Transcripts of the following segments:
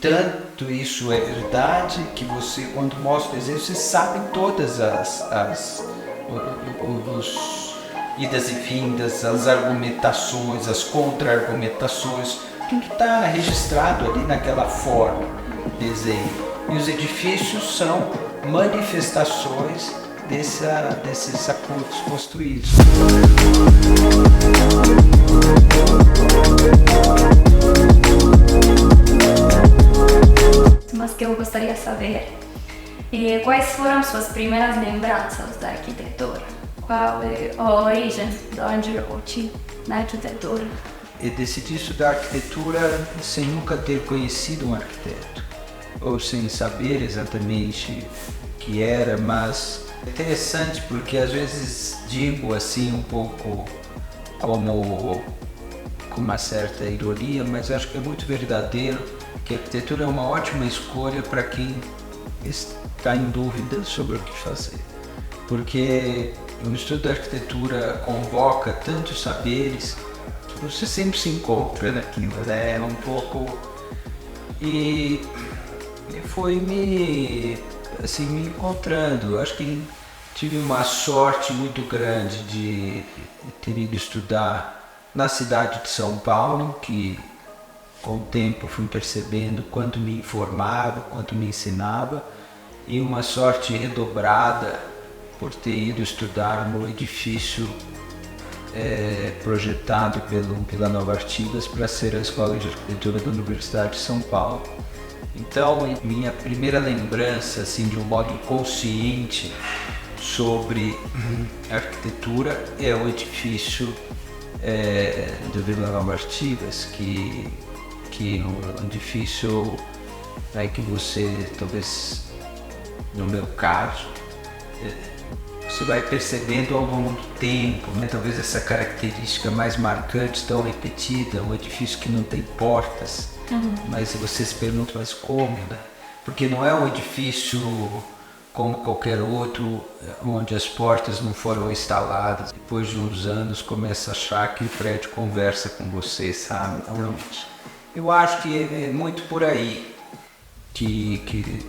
tanto isso é verdade que você, quando mostra o desenho, você sabe todas os idas e vindas, as argumentações, as contra-argumentações, tudo está registrado ali naquela forma de desenho. E os edifícios são manifestações desses acordos construídos. Mas que eu gostaria de saber quais foram suas primeiras lembranças da arquitetura? Qual é a origem de onde eu tive na arquitetura? Eu decidi estudar arquitetura sem nunca ter conhecido um arquiteto, ou sem saber exatamente o que era, mas é interessante porque às vezes digo assim um pouco como com uma certa ironia, mas acho que é muito verdadeiro que a arquitetura é uma ótima escolha para quem está em dúvida sobre o que fazer, porque o estudo da arquitetura convoca tantos saberes que você sempre se encontra naquilo, né? Um pouco e foi me encontrando. Acho que tive uma sorte muito grande de ter ido estudar na cidade de São Paulo, que com o tempo fui percebendo quanto me informava, quanto me ensinava, e uma sorte redobrada por ter ido estudar no edifício projetado pela Nova Artigas para ser a Escola de Arquitetura da Universidade de São Paulo. Então, minha primeira lembrança, assim, de um modo consciente sobre arquitetura é o edifício de Vila Nova Artigas, que é um edifício que você, talvez no meu caso, você vai percebendo ao longo do tempo, né? Talvez essa característica mais marcante, tão repetida, um edifício que não tem portas, mas você se pergunta, mas como, né? Porque não é um edifício como qualquer outro, onde as portas não foram instaladas. Depois de uns anos, começa a achar que o prédio conversa com você, sabe? Eu acho que é muito por aí que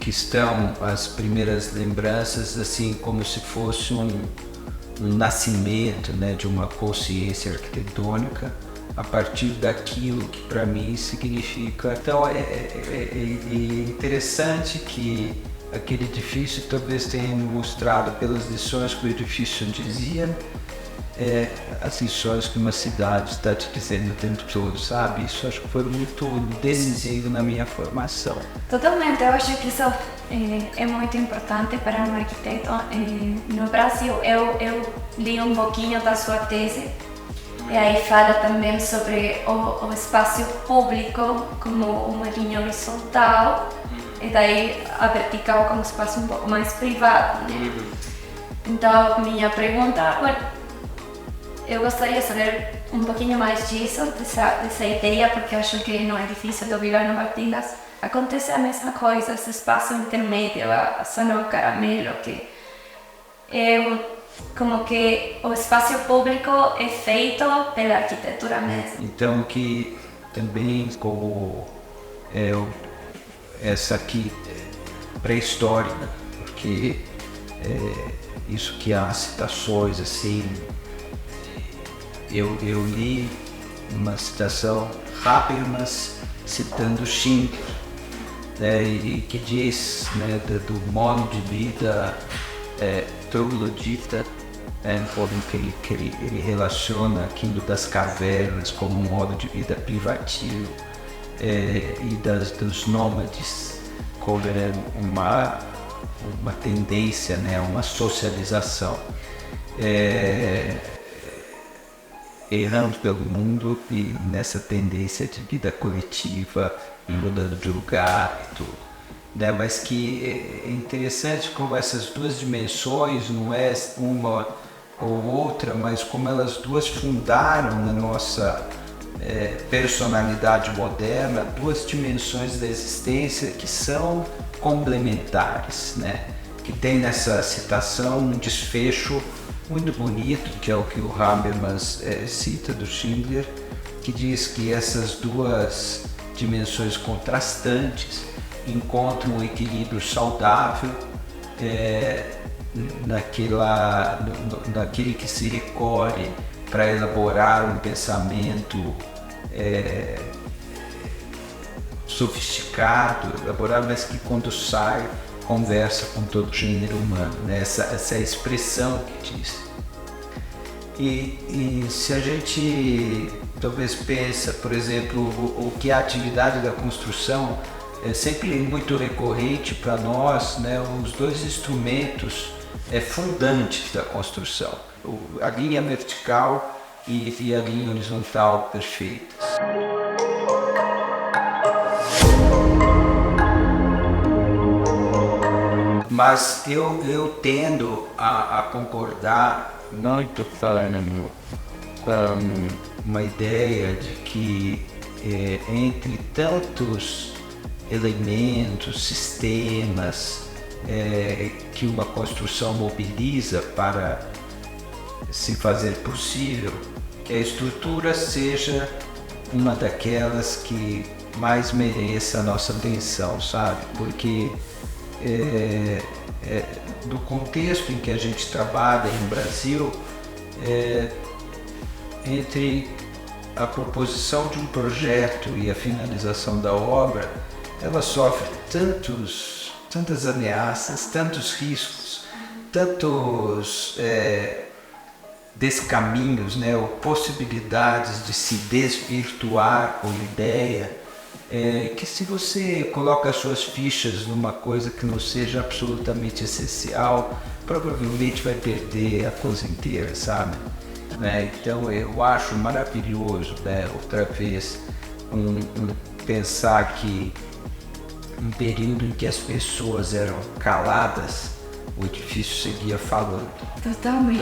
estão as primeiras lembranças, assim como se fosse um nascimento, né, de uma consciência arquitetônica a partir daquilo que para mim significa. Então é interessante que aquele edifício talvez tenha me mostrado pelas lições que o edifício dizia, as lições que uma cidade está te dizendo o tempo todo, sabe? Isso acho que foi muito decisivo na minha formação. Totalmente, eu acho que isso é muito importante para um arquiteto. No Brasil, eu li um pouquinho da sua tese, e aí fala também sobre o espaço público como uma linha horizontal, e daí a vertical como um espaço um pouco mais privado, né? Então, minha pergunta, eu gostaria de saber um pouquinho mais disso, dessa ideia, porque acho que não é difícil de Vila Nova Artigas. Acontece a mesma coisa, esse espaço intermédio, a zona caramelo, que é como que o espaço público é feito pela arquitetura mesmo. Então, que também como essa aqui pré-histórica, porque isso que há citações assim. Eu li uma citação Habermas citando Schindler, né, e que diz, né, do modo de vida troglodita, que ele relaciona aquilo das cavernas como um modo de vida privativo, e dos nômades como uma tendência, né, uma socialização. Errando pelo mundo e nessa tendência de vida coletiva, e mudando de lugar e tudo, né? Mas que é interessante como essas duas dimensões, não é uma ou outra, mas como elas duas fundaram na nossa personalidade moderna duas dimensões da existência que são complementares, né? Que tem nessa citação um desfecho muito bonito, que é o que o Habermas cita do Schindler, que diz que essas duas dimensões contrastantes, encontra um equilíbrio saudável naquele que se recolhe para elaborar um pensamento sofisticado, elaborado, mas que quando sai conversa com todo o gênero humano, né? Essa é a expressão que diz. E se a gente talvez pensa, por exemplo, o que é a atividade da construção, é sempre muito recorrente para nós, né? Os dois instrumentos fundantes da construção, a linha vertical e a linha horizontal perfeitas. Mas eu tendo a concordar muito falando uma ideia de que entre tantos elementos, sistemas que uma construção mobiliza para se fazer possível, que a estrutura seja uma daquelas que mais mereça a nossa atenção, sabe? Porque do contexto em que a gente trabalha no Brasil, entre a proposição de um projeto e a finalização da obra, ela sofre tantas ameaças, tantos riscos, tantos descaminhos, né, ou possibilidades de se desvirtuar com ideia, que se você coloca as suas fichas numa coisa que não seja absolutamente essencial, provavelmente vai perder a coisa inteira, sabe? Então eu acho maravilhoso, né, outra vez, pensar que um período em que as pessoas eram caladas, o edifício seguia falando. Totalmente.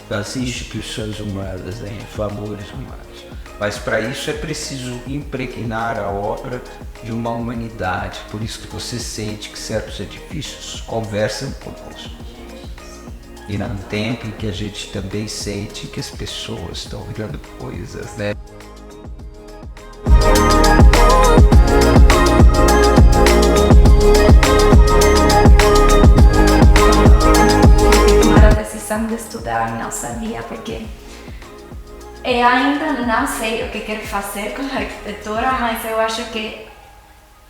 Das instituições humanas, né, em valores humanos. Mas para isso é preciso impregnar a obra de uma humanidade. Por isso que você sente que certos edifícios conversam conosco. E num tempo em que a gente também sente que as pessoas estão virando coisas, né? Tomar a decisão de estudar, não sabia porque eu ainda não sei o que quero fazer com a arquitetura, mas eu acho que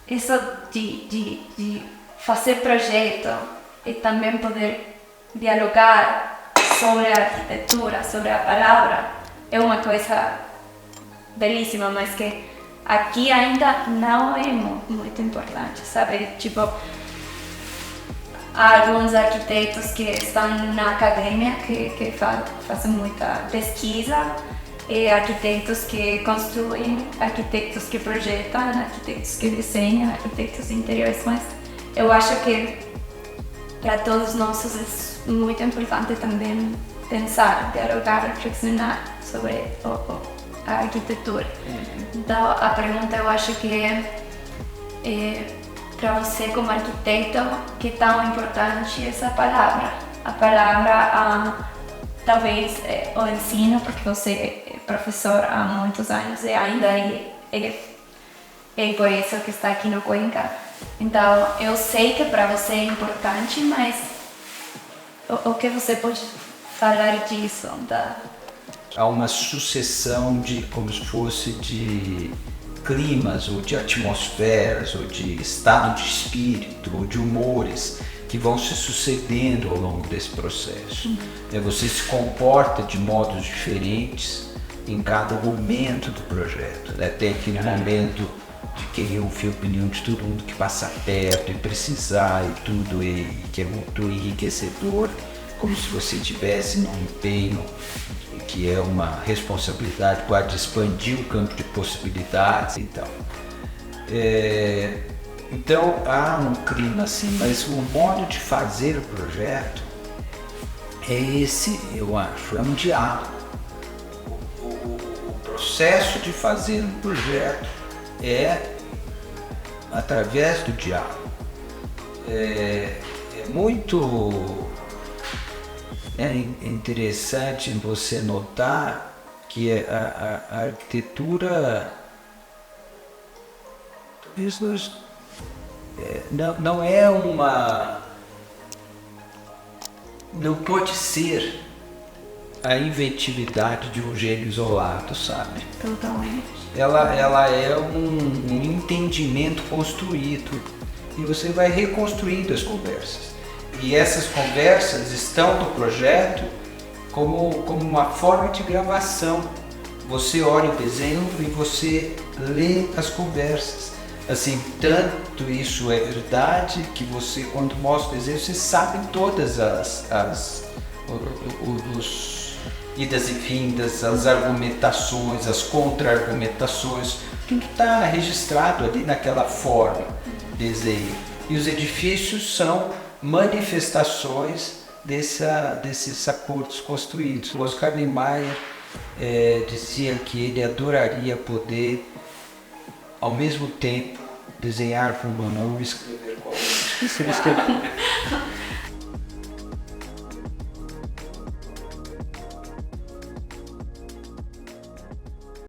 isso de fazer projeto e também poder dialogar sobre a arquitetura, sobre a palavra, é uma coisa belíssima, mas que aqui ainda não é muito importante, sabe? Tipo, há alguns arquitetos que estão na academia que fazem muita pesquisa, e arquitetos que construem, arquitetos que projetam, arquitetos que desenham, arquitetos interiores, mas eu acho que para todos nós é muito importante também pensar, dialogar, reflexionar sobre a arquitetura. Então a pergunta eu acho que para você como arquiteto, que tão importante é essa palavra? A palavra, talvez o ensino, porque você é professor há muitos anos e ainda é por isso que está aqui no Cuenca. Então eu sei que para você é importante, mas o que você pode falar disso? Há uma sucessão de, como se fosse de climas, ou de atmosferas, ou de estado de espírito, ou de humores que vão se sucedendo ao longo desse processo. Você se comporta de modos diferentes em cada momento do projeto. Tem aquele momento de querer ouvir a opinião de todo mundo que passa perto e precisar e tudo, e que é muito enriquecedor, como se você tivesse num empenho que é uma responsabilidade, pode expandir o campo de possibilidades e tal. Então há um clima assim, mas o modo de fazer o projeto é esse, eu acho, é um diálogo. O processo de fazer um projeto é através do diálogo. É muito interessante você notar que a arquitetura não é uma... Não pode ser a inventividade de um gênio isolado, sabe? Totalmente. Ela é um entendimento construído e você vai reconstruindo as conversas. E essas conversas estão no projeto como uma forma de gravação. Você olha o desenho e você lê as conversas. Assim, tanto isso é verdade que você, quando mostra o desenho, você sabe todas os idas e vindas, as argumentações, as contra-argumentações, tudo está registrado ali naquela forma, desenho. E os edifícios são manifestações desses acordos construídos. O Oscar Niemeyer dizia que ele adoraria poder, ao mesmo tempo, desenhar com uma mão e escrever com a outra.